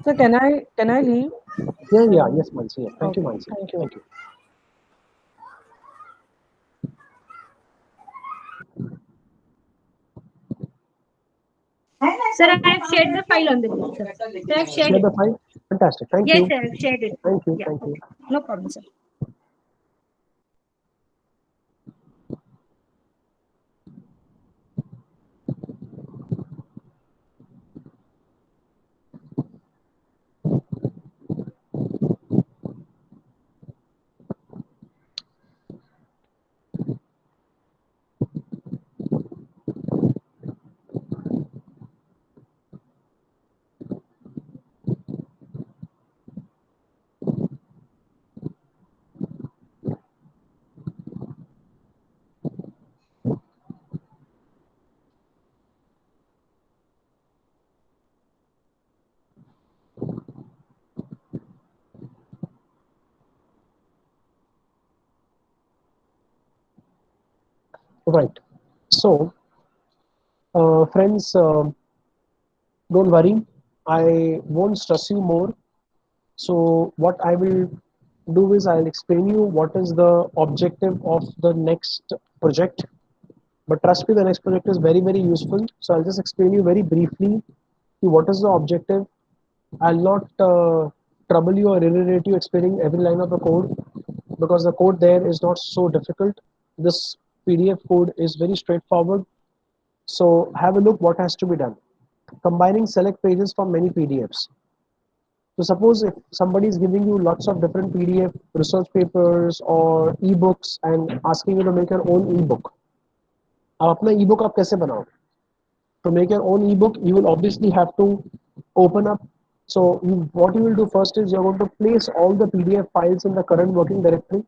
So can I leave? Yeah, yeah, yes, Mansi. Yeah. Thank you, Okay, Mansi. thank you. Thank you. Sir, I have shared the file on the group, sir. Sir, I have shared Share it. the file. Fantastic. Thank Yes, you. sir, I have shared it. Thank you. Yeah, Thank you. okay. No problem, sir. Right. So, friends, don't worry. I won't stress you more. So, what I will do is I'll explain you what is the objective of the next project. But trust me, the next project is very, very useful. So, I'll just explain you very briefly what is the objective. I'll not trouble you or irritate you explaining every line of the code because the code there is not so difficult. This PDF code is very straightforward. So have a look what has to be done. Combining select pages from many PDFs. So suppose if somebody is giving you lots of different PDF research papers or ebooks and asking you to make your own ebook. अब अपना ebook आप कैसे बनाओगे? To make your own ebook, you will obviously have to open up. So what you will do first is you're going to place all the PDF files in the current working directory.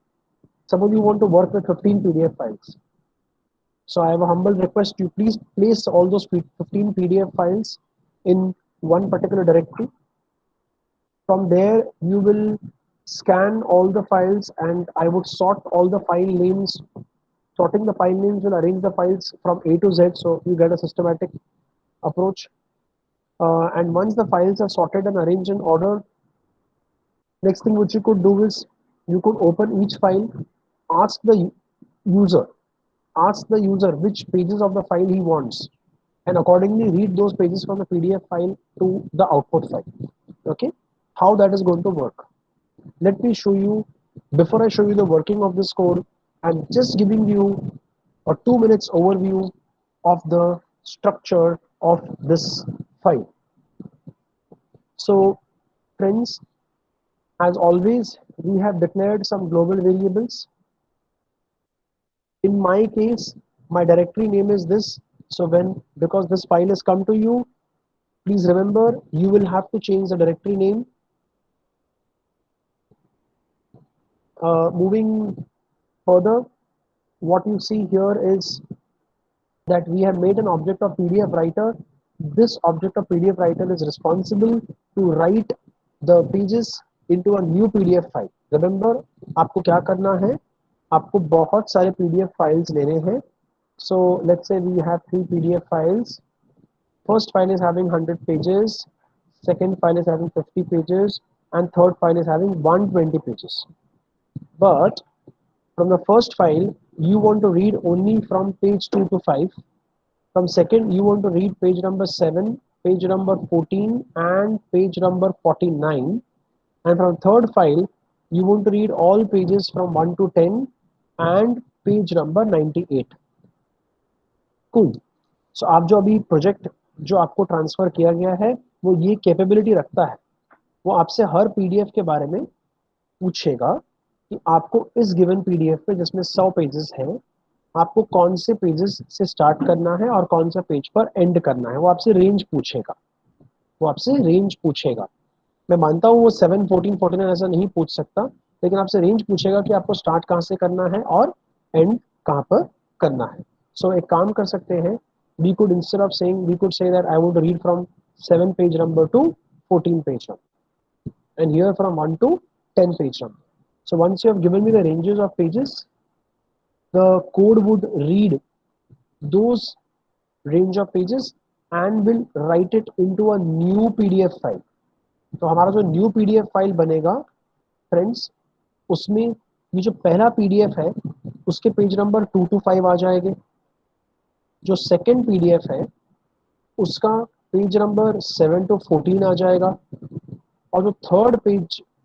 Suppose you want to work with 15 PDF files. So I have a humble request, you please place all those 15 PDF files in one particular directory. From there, you will scan all the files and I would sort all the file names. Sorting the file names will arrange the files from A to Z, so you get a systematic approach. And once the files are sorted and arranged in order, next thing which you could do is you could open each file, ask the user, ask the user which pages of the file he wants, and accordingly read those pages from the PDF file to the output file. Okay, how that is going to work? Let me show you. Before I show you the working of this code, I'm just giving you a 2 minutes overview of the structure of this file. So, friends, as always, we have declared some global variables. In my case, my directory name is this. So because this file has come to you, please remember you will have to change the directory name. Moving further, what you see here is that we have made an object of PDF writer. This object of PDF writer is responsible to write the pages into a new PDF file. Remember, आपको क्या करना है? आपको बहुत सारे PDF files लेने हैं. So let's say we have 3 PDF files. First file is having 100 pages, second file is having 50 pages, and third file is having 120 pages. But from the first file, you want to read only from page 2 to 5. From second, you want to read page number 7, page number 14, and page number 49. And from third file, you want to read all pages from 1 to 10 and page number 98. Cool. सो आप जो अभी project जो आपको transfer किया गया है वो ये कैपेबिलिटी रखता है. वो आपसे हर पीडीएफ के बारे में पूछेगा कि आपको इस गिवन पीडीएफ पे जिसमें 100 पेजेस हैं आपको कौन से पेजेस से स्टार्ट करना है और कौन सा पेज पर एंड करना है. वो आपसे रेंज पूछेगा. वो आपसे रेंज पूछेगा. मैं मानता हूँ वो 7, 14, 49 ऐसा नहीं पूछ सकता, लेकिन आपसे रेंज पूछेगा कि आपको स्टार्ट कहाँ से करना है और एंड कहाँ पर करना है. सो एक काम कर सकते हैं, we could instead of saying, we could say that I want to read from 7 page number to 14 page number, and here from 1 to 10 page number. So once you have given me the ranges of pages, the code would read those range of pages and will write it into a new PDF file. तो हमारा जो new PDF file बनेगा friends, उसमें ये जो पहला PDF है उसके पेज नंबर 2 to 5 आ जाएंगे। जो सेकंड पीडीएफ है उसका पेज नंबर 7 to 14 आ जाएगा। और जो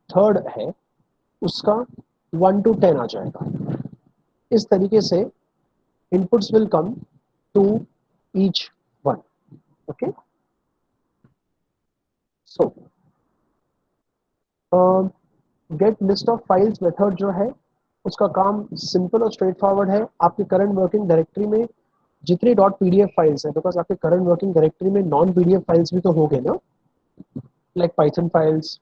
थर्ड है उसका 1 to 10 आ जाएगा। इस तरीके से inputs will come to each one. Okay, so get list of files method जो है उसका काम सिंपल और स्ट्रेट फॉरवर्ड है। आपके करंट वर्किंग डायरेक्टरी में जितनी डॉट पीडीएफ फाइल्स है, बिकॉज आपके करंट वर्किंग डायरेक्टरी में नॉन पीडीएफ फाइल्स भी तो हो गए ना, like Python files,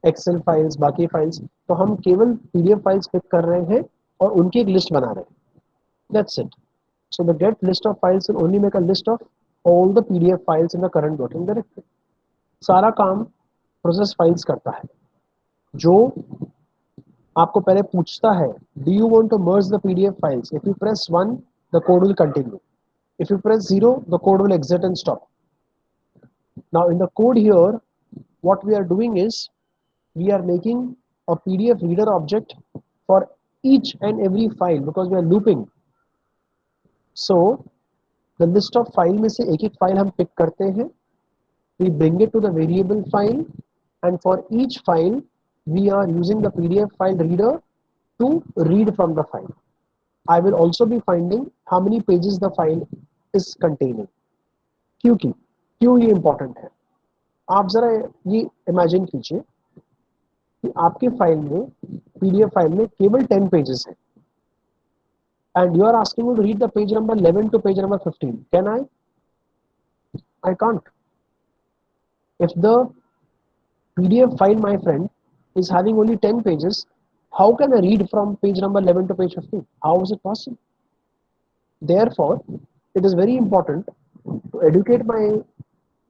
excel files, बाकी फाइल्स, तो हम केवल पीडीएफ फाइल्स पिक कर रहे हैं और उनकी एक लिस्ट बना रहे हैं। That's it. So the get list of files will only make a list of all the PDF files in the current working directory. सारा काम प्रोसेस फाइल्स करता है, जो आपको पहले पूछता है do you want to merge the PDF files? If you press 1 the code will continue, if you press 0 the code will exit and stop. Now in the code here what we are doing is we are making a PDF reader object for each and every file because we are looping. So the list of file में से एक एक file हम pick करते हैं, we bring it to the variable file, and for each file we are using the PDF file reader to read from the file. I will also be finding how many pages the file is containing. क्योंकि क्यों ये important है, आप जरा ये imagine कीजिए कि आपके फाइल में पीडीएफ फाइल में केवल 10 पेजेस हैं and you are asking me to read the page number 11 to page number 15. Can I can't. If the PDF file, my friend, is having only 10 pages, how can I read from page number 11 to page 15? How is it possible? Therefore, it is very important to educate my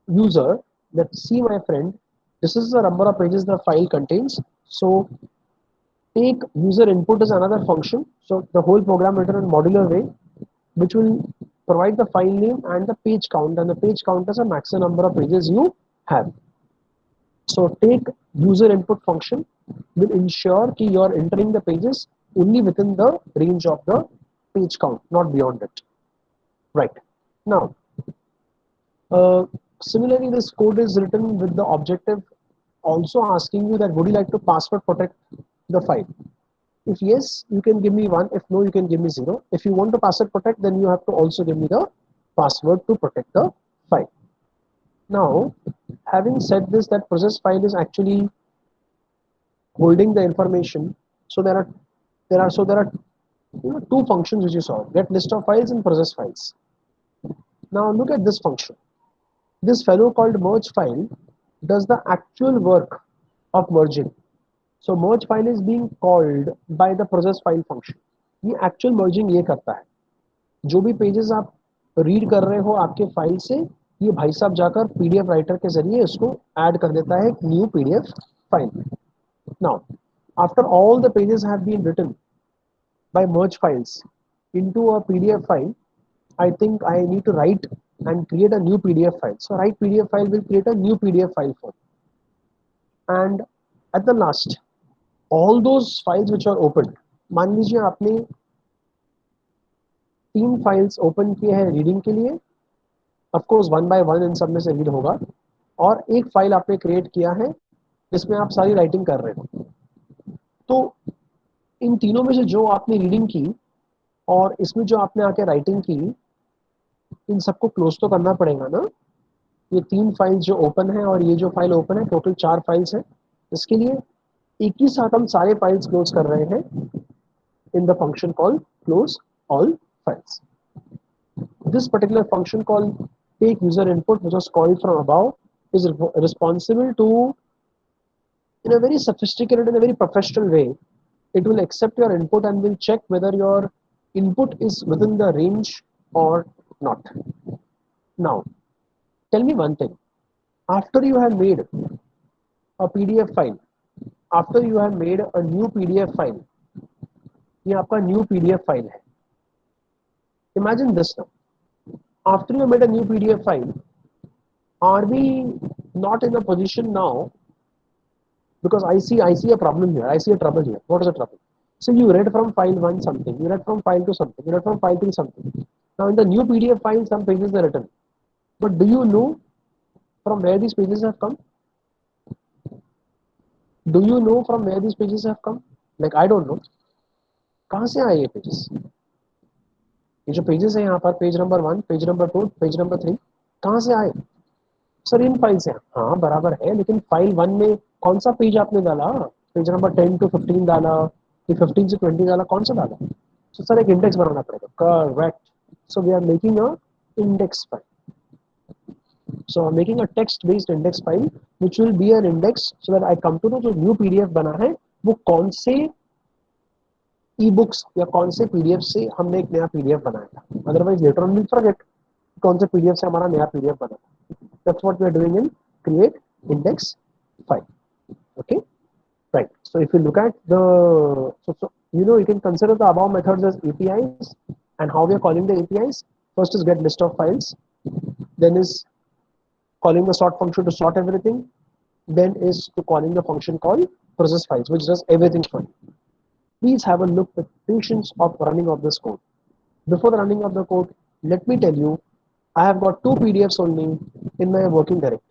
user that, see my friend, this is the number of pages the file contains. So take user input as another function. So the whole program written in modular way, which will provide the file name and the page count, and the page count is a maximum number of pages you have. So take user input function will ensure that you are entering the pages only within the range of the page count, not beyond it. Right. Now, similarly, this code is written with the objective also asking you that would you like to password protect the file? If yes, you can give me 1. If no, you can give me 0. If you want to password protect, then you have to also give me the password to protect the file. Now, having said this, that process file is actually holding the information. So there are two functions which you saw: get list of files and process files. Now look at this function. This fellow called merge file does the actual work of merging. So merge file is being called by the process file function. ये actual merging ये करता है, जो भी pages आप read कर रहे हो आपके फाइल से, ये भाई साहब जाकर पीडीएफ राइटर के जरिए इसको ऐड कर देता है एक न्यू पीडीएफ फाइल में. Now, after all the pages have been written by merge files into a PDF file, I think I need to write and create a new PDF file. So write PDF file will create a new PDF file for you. And at the last, all those files which are opened, मान लीजिए आपने 3 files open किए हैं reading के लिए, of course 1 by 1 इन सब में से रीड होगा, और एक फाइल आपने क्रिएट किया है जिसमें आप सारी राइटिंग कर रहे हो. तो इन तीनों में से जो आपने रीडिंग की और इसमें जो आपने आके राइटिंग की, इन सबको क्लोज तो करना पड़ेगा ना. ये 3 फाइल्स जो ओपन है और ये जो फाइल ओपन है, टोटल 4 फाइल्स है. इसके लिए एक ही साथ हम सारे फाइल्स क्लोज कर रहे हैं in the function called close all files. This particular function called take user input, which was called from above, is responsible to, in a very sophisticated and a very professional way, it will accept your input and will check whether your input is within the range or not. Now, tell me one thing. After you have made a PDF file, after you have made a new PDF file, ये आपका new PDF file है. Imagine this now. After you made a new PDF file, are we not in a position now because I see a problem here. I see a trouble here. What is the trouble? So you read from file 1 something, you read from file 2 something, you read from file 3 something. Now in the new PDF file, some pages are written. But do you know from where these pages have come? Do you know from where these pages have come? Like I don't know. कहाँ से आए ये pages? ये जो pages है यहाँ पर page number 1, page number 2, page number 3 कहाँ से आए? सर इन फाइल से। हाँ बराबर है, लेकिन फाइल 1 में कौन सा पेज आपने डाला? पेज नंबर 10 to 15 डाला कि 15 से 20 डाला? कौन सा डाला? तो सर एक इंडेक्स बनाना पड़ेगा। Correct. So we are making a index file. So I'm making a text-based index file, which will be an index, so that I come to know जो new PDF बना है वो कौन से e-books या कौन से PDF से हमने एक नया PDF बनाया था. Otherwise later on we'll forget कौन से PDF से हमारा नया PDF बना था. That's what we are doing in create index file. Okay, right. So if you look at the so you can consider the above methods as APIs, and how we are calling the APIs. First is get list of files, then is calling the sort function to sort everything, then is to calling the function called process files, which does everything for you. Please have a look at the patience of running of this code. Before the running of the code, let me tell you, I have got 2 PDFs only in my working directory.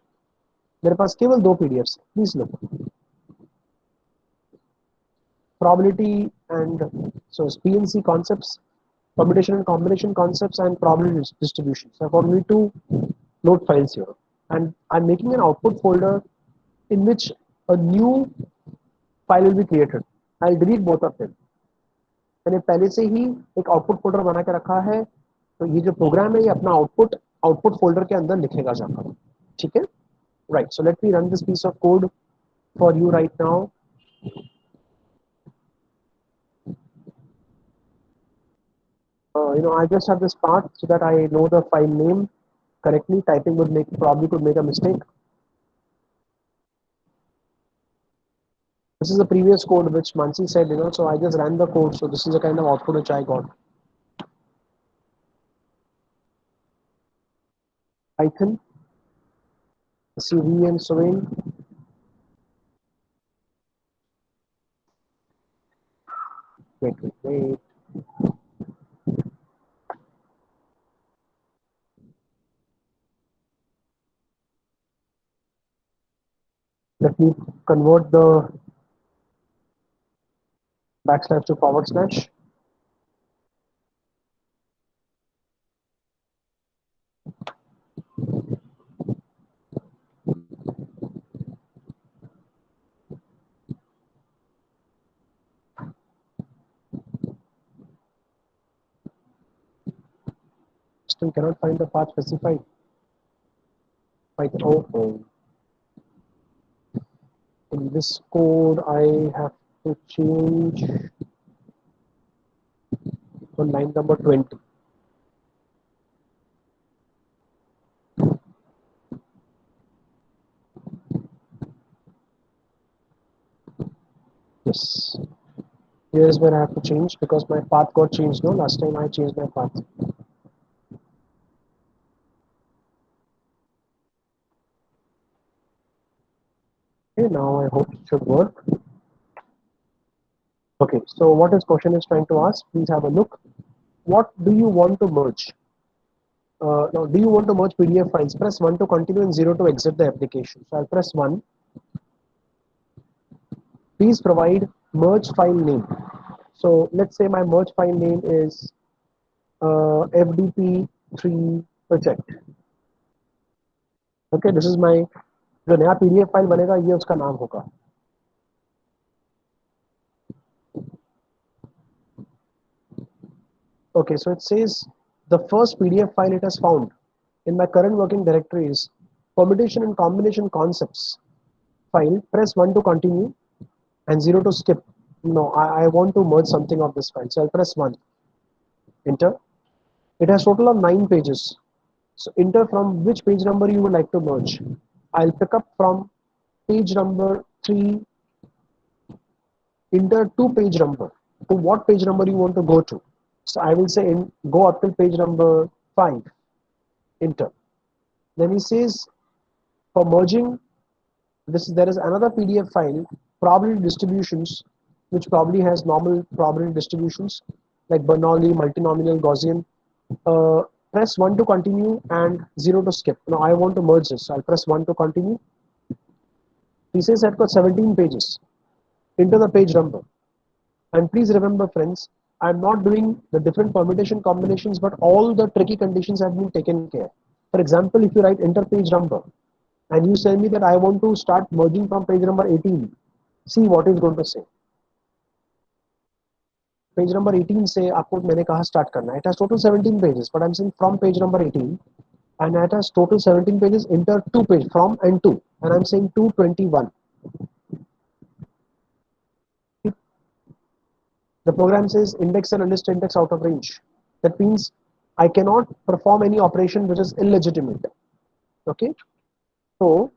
मेरे पास केवल 2 PDFs. Please look. Probability and so PNC concepts, permutation and combination concepts, and probability distribution. So I've got only 2 node files here, and I'm making an output folder in which a new file will be created. I'll delete both of them. मैंने पहले से ही एक output folder बना के रखा है, तो ये जो प्रोग्राम है ये अपना आउटपुट फोल्डर के अंदर लिखेगा जाकर. ठीक है, right. So let me run this piece of code for you right now. I just have this path so that I know the file name correctly. Typing would probably could make a mistake. This is the previous code which Mansi said, so I just ran the code. So this is the kind of output which I got. Python, CV and Swain. Wait. Let me convert the backslash to forward slash. Still cannot find the path specified. Oh. In this code, I have to change on line number 20. Yes. Here's where I have to change because my path got changed. No, last time I changed my path. Okay, now I hope it should work. Okay, so what this question is trying to ask, please have a look. What do you want to merge? Now, do you want to merge PDF files? Press 1 to continue and 0 to exit the application. So I'll press 1. Please provide merge file name. So let's say my merge file name is FDP3 project. Okay, this is my जो नया PDF file बनेगा ये उसका नाम होगा. Okay, so it says the first PDF file it has found in my current working directory is permutation and combination concepts file. Press 1 to continue and 0 to skip. No, I want to merge something of this file. So I'll press 1. Enter. It has total of 9 pages. So enter from which page number you would like to merge. I'll pick up from page number 3. Enter to page number. To what page number you want to go to. So I will say go up till page number 5. Enter. Then he says for merging There is another PDF file, probability distributions, which probably has normal probability distributions like Bernoulli, multinomial, Gaussian. Press 1 to continue and 0 to skip. Now I want to merge this. I'll press 1 to continue. He says I've got 17 pages. Enter the page number. And please remember, friends, I'm not doing the different permutation combinations, but all the tricky conditions have been taken care. For example, if you write enter page number and you tell me that I want to start merging from page number 18, see what is going to say. Page number 18 से आपको मैंने कहा start करना है. It has total 17 pages, but I'm saying from page number 18, and it has total 17 pages. Enter 2 page from and to, and I'm saying 221. The program says index and list index out of range. That means I cannot perform any operation which is illegitimate. Okay, so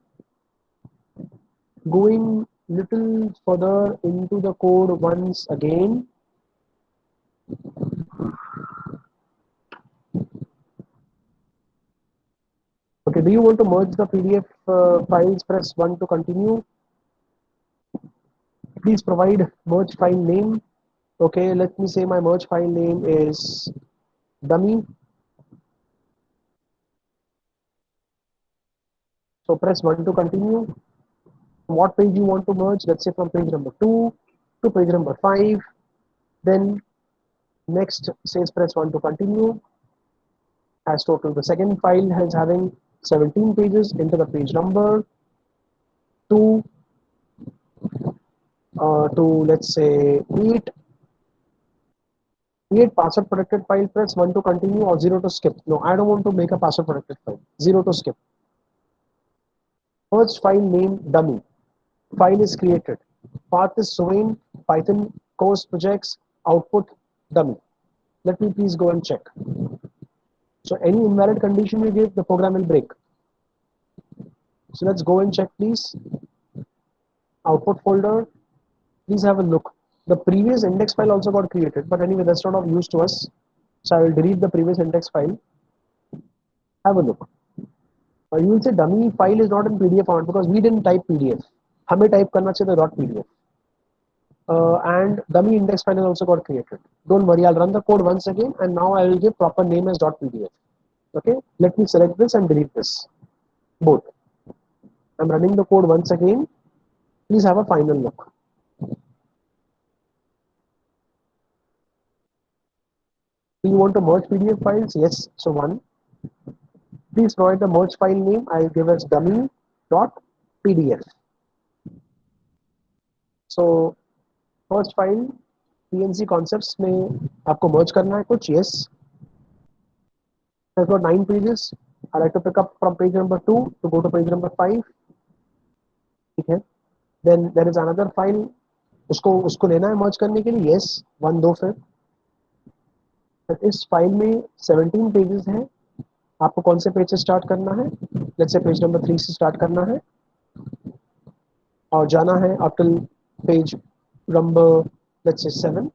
going little further into the code once again. Okay, do you want to merge the PDF files? Press 1 to continue. Please provide merge file name. Okay, let me say my merge file name is dummy. So press 1 to continue. What page you want to merge? Let's say from page number 2 to page number 5. Then next says press 1 to continue. As total, the second file is having 17 pages. Enter the page number to let's say 8. Create password protected file. Press 1 to continue or 0 to skip. No, I don't want to make a password protected file. 0 to skip. First file name dummy. File is created. Path is Swain, Python course projects, output dummy. Let me please go and check. So any invalid condition you give, the program will break. So let's go and check, please. Output folder. Please have a look. The previous index file also got created, but anyway, that's not of use to us. So I will delete the previous index file. Have a look. You will say dummy file is not in PDF format because we didn't type PDF. हमें type करना चाहिए था .pdf. And dummy index file has also got created. Don't worry, I'll run the code once again, and now I will give proper name as .pdf. Okay, let me select this and delete this. Both. I'm running the code once again. Please have a final look. Do you want to merge PDF files? Yes. So 1. Please provide the merge file name. I'll give as dummy.pdf. So first file PNC concepts में आपको merge करना है कुछ. Yes. I've got 9 pages. I like to pick up from page number 2 to go to page number 5. ठीक है. Then there is another file. उसको लेना है merge करने के लिए. Yes. 1 2 फिर. इस फाइल में 17 पेजेस हैं. आपको कौन से पेज से स्टार्ट करना है? लेट्स से पेज नंबर 3 से स्टार्ट करना है और जाना है up till page number let's say 7.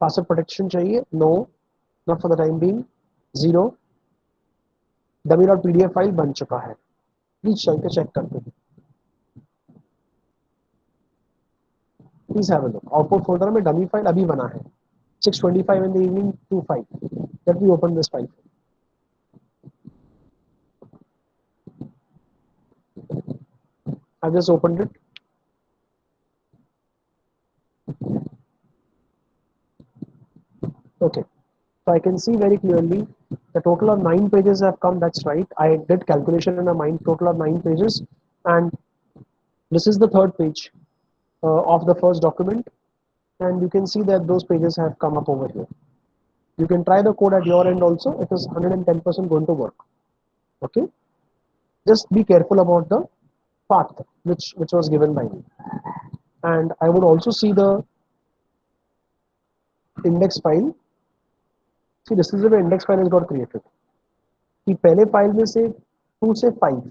Password protection चाहिए? No, not for the time being. 0. dummy.pdf file बन चुका है. प्लीज चल के चेक करते हैं. Please have a look. Output folder में डमी फाइल अभी बना है. 6:25 in the evening 25. Let me open this file. I've just opened it. Okay, so I can see very clearly the total of 9 pages have come. That's right. I did calculation in a mind, total of 9 pages, and this is the third page of the first document, and you can see that those pages have come up over here. You can try the code at your end also. It is 110% going to work. Okay, just be careful about the path which was given by me. And I would also see the index file. See, this is the way index file has got created. कि पहले file में से 2 से 5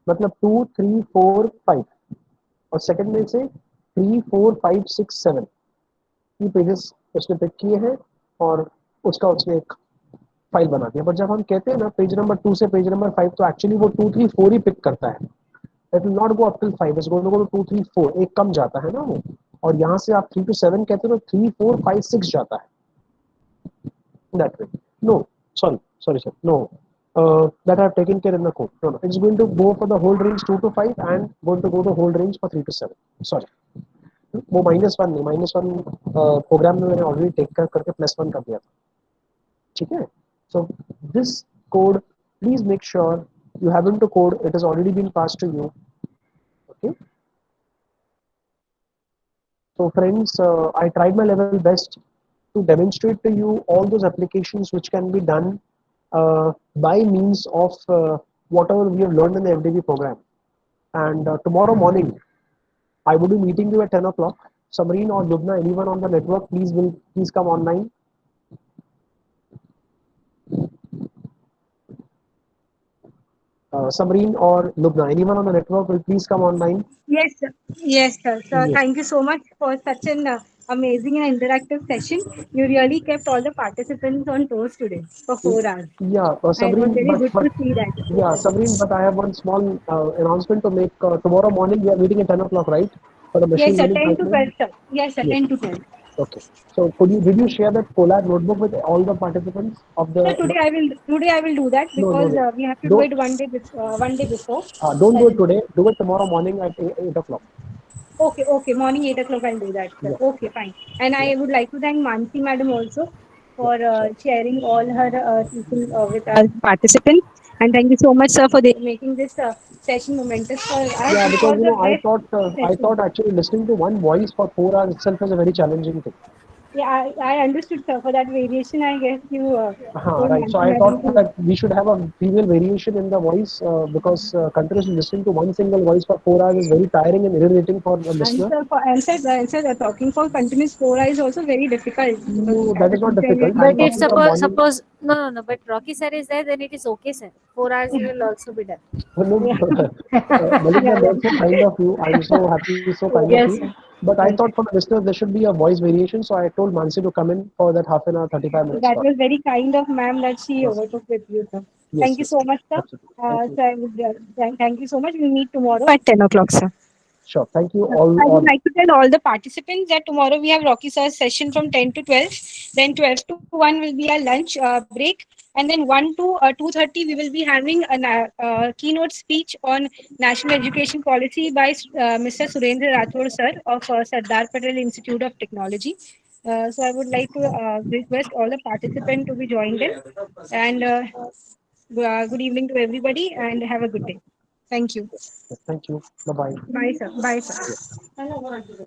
मतलब 2 3 4 5 और second में से 3 4 5 6 7 ये पेजेस उसने पिक किए हैं और उसने एक फाइल बना दिया. बट जब हम कहते हैं ना पेज नंबर 2 से पेज नंबर 5 तो एक्चुअली वो 2 3 4 ही पिक करता है. It will not go up till 5, it's going to go to 2 3 4, एक कम जाता है ना वो। और यहाँ से आप 3 to 7 कहते हो तो 3 4 5 6 जाता है that way. No, sorry, sir. No, that I have taken care in the code. No, it's going to go for the whole range 2 to 5 and going to go the whole range for 3 to 7. Sorry. वो -1 नहीं, -1 programme में मैंने already take कर करके +1 कर दिया था, ठीक है। So this code please make sure you have into code, it has already been passed to you. Okay, so friends, I tried my level best to demonstrate to you all those applications which can be done by means of whatever we have learned in the FDB program. And tomorrow morning, I will be meeting you at 10 o'clock. Samreen or Lubna, anyone on the network, please come online. Samreen or Lubna, anyone on the network will please come online. Yes, sir. Yes, sir. So Yes. thank you so much for such an amazing and interactive session. You really kept all the participants on toes today for 4 hours. Yeah, And it was Sabreen, very but good but to see that. yeah, Sabreen, but I have one small announcement to make. Tomorrow morning we are meeting at 10 o'clock, right? For the Yes, machine sir. learning 10 to pipeline. 12, sir. Yes, sir. Yes. 10 to 12. Okay. So did you share that Colab notebook with all the participants of So the? today I will do that No, no, because no. we have to do Don't it one day before. don't That do it is today. Do it tomorrow morning at 8 o'clock. okay. Okay, morning 8 o'clock I'll do that, sir. Yeah, Okay, fine. And yeah, I would like to thank Mansi madam also yeah. for Sure. sharing all her teaching with our participants. And thank you so much, sir, for making this session momentous for us. Yeah, It because was the I best thought session. actually listening to one voice for 4 hours itself is a very challenging thing. Yeah, I understood, sir. For that variation, I guess you told Right. So Mansi I madam thought to. that we should have a female variation in the voice because continuously listening to one single voice for 4 hours is very tiring and irritating for the listener. Answer, talking for continuous 4 hours is also very difficult because No, as that a is not teacher, we difficult. have to I'm But listen if talking to. from suppose morning. suppose no no no, but Rocky sir is there, then it is okay, sir. 4 hours will also be done. No, Yeah, Malik yeah, ma'am, that's so kind of you. I'm so happy, so kind of you. yes, sir. But I Yes, thought sir. for the listeners there should be a voice variation, so I told Mansi to come in for that half an hour, 35 minutes That slot. was very kind of ma'am that she Yes, overtook with you, sir. yes, Thank you yes, so much, sir. absolutely. Thank you. So thank you so much. We'll meet tomorrow at 10 o'clock, sir. Sure. Thank you I would all. like to tell all the participants that tomorrow we have Rocky Sir's session from 10 to 12. Then 12 to 1 will be our lunch break. And then 1 to 2:30 we will be having a keynote speech on national education policy by Mr. Surendra Rathod sir of Sardar Patel Institute of Technology. So I would like to request all the participants to be joined in. And good evening to everybody and have a good day. Thank you. Thank you. Bye bye. Bye, sir. Bye, sir.